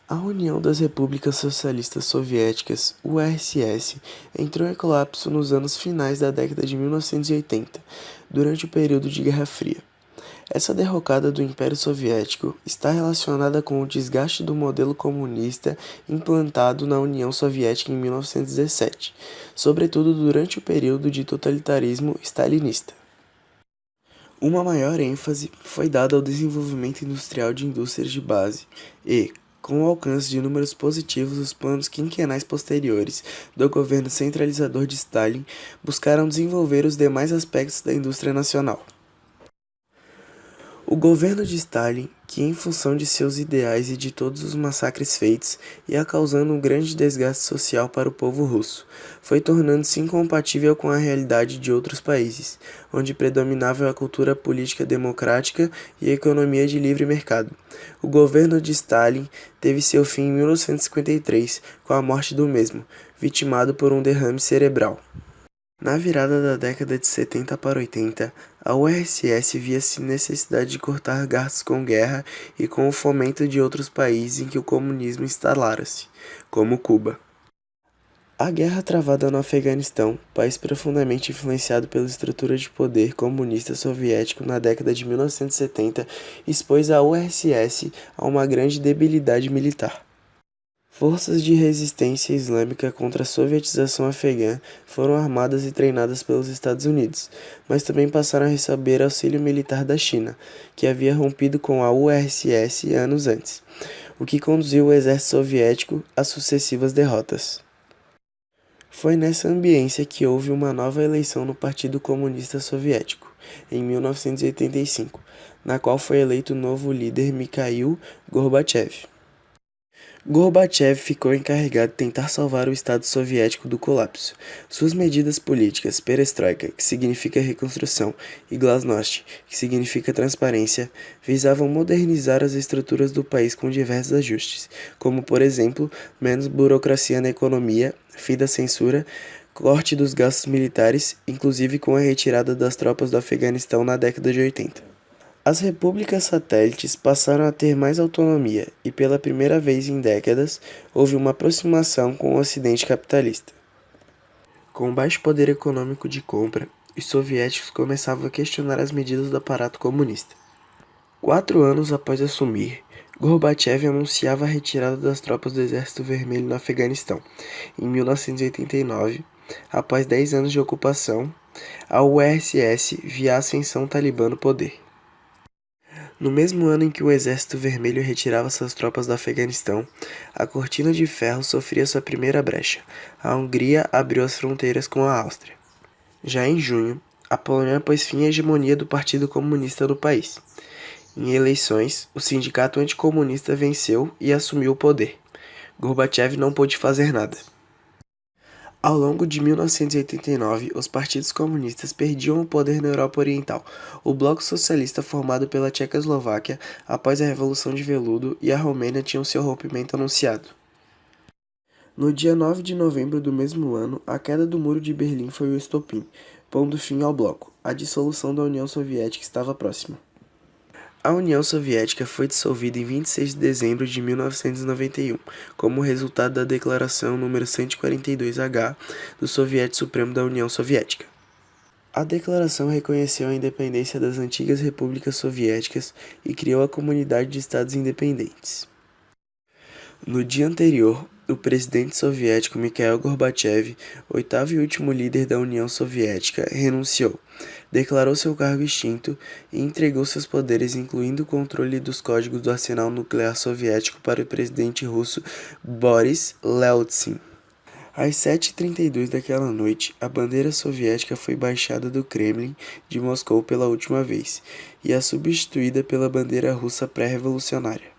A União das Repúblicas Socialistas Soviéticas, URSS, entrou em colapso nos anos finais da década de 1980, durante o período de Guerra Fria. Essa derrocada do Império Soviético está relacionada com o desgaste do modelo comunista implantado na União Soviética em 1917, sobretudo durante o período de totalitarismo stalinista. Uma maior ênfase foi dada ao desenvolvimento industrial de indústrias de base e, com o alcance de números positivos, os planos quinquenais posteriores do governo centralizador de Stalin buscaram desenvolver os demais aspectos da indústria nacional. O governo de Stalin, que em função de seus ideais e de todos os massacres feitos, ia causando um grande desgaste social para o povo russo, foi tornando-se incompatível com a realidade de outros países, onde predominava a cultura política democrática e a economia de livre mercado. O governo de Stalin teve seu fim em 1953, com a morte do mesmo, vitimado por um derrame cerebral. Na virada da década de 70 para 80, a URSS via-se necessidade de cortar gastos com guerra e com o fomento de outros países em que o comunismo instalara-se, como Cuba. A guerra travada no Afeganistão, país profundamente influenciado pela estrutura de poder comunista soviético na década de 1970, expôs a URSS a uma grande debilidade militar. Forças de resistência islâmica contra a sovietização afegã foram armadas e treinadas pelos Estados Unidos, mas também passaram a receber auxílio militar da China, que havia rompido com a URSS anos antes, o que conduziu o exército soviético a sucessivas derrotas. Foi nessa ambiência que houve uma nova eleição no Partido Comunista Soviético, em 1985, na qual foi eleito o novo líder Mikhail Gorbachev. Gorbachev ficou encarregado de tentar salvar o Estado soviético do colapso. Suas medidas políticas, perestroika, que significa reconstrução, e glasnost, que significa transparência, visavam modernizar as estruturas do país com diversos ajustes, como, por exemplo, menos burocracia na economia, fim da censura, corte dos gastos militares, inclusive com a retirada das tropas do Afeganistão na década de 80. As repúblicas satélites passaram a ter mais autonomia e, pela primeira vez em décadas, houve uma aproximação com o Ocidente capitalista. Com baixo poder econômico de compra, os soviéticos começavam a questionar as medidas do aparato comunista. 4 anos após assumir, Gorbachev anunciava a retirada das tropas do Exército Vermelho no Afeganistão. Em 1989, após 10 anos de ocupação, a URSS via a ascensão talibã no poder. No mesmo ano em que o Exército Vermelho retirava suas tropas do Afeganistão, a Cortina de Ferro sofria sua primeira brecha. A Hungria abriu as fronteiras com a Áustria. Já em junho, a Polônia pôs fim à hegemonia do Partido Comunista no país. Em eleições, o sindicato anticomunista venceu e assumiu o poder. Gorbachev não pôde fazer nada. Ao longo de 1989, os partidos comunistas perdiam o poder na Europa Oriental. O Bloco Socialista, formado pela Tchecoslováquia após a Revolução de Veludo, e a Romênia tinham seu rompimento anunciado. No dia 9 de novembro do mesmo ano, a queda do Muro de Berlim foi o estopim, pondo fim ao bloco. A dissolução da União Soviética estava próxima. A União Soviética foi dissolvida em 26 de dezembro de 1991, como resultado da Declaração nº 142H do Soviete Supremo da União Soviética. A declaração reconheceu a independência das antigas repúblicas soviéticas e criou a Comunidade de Estados Independentes. No dia anterior, o presidente soviético Mikhail Gorbachev, oitavo e último líder da União Soviética, renunciou, declarou seu cargo extinto e entregou seus poderes, incluindo o controle dos códigos do arsenal nuclear soviético, para o presidente russo Boris Yeltsin. Às 7h32 daquela noite, a bandeira soviética foi baixada do Kremlin de Moscou pela última vez, e substituída pela bandeira russa pré-revolucionária.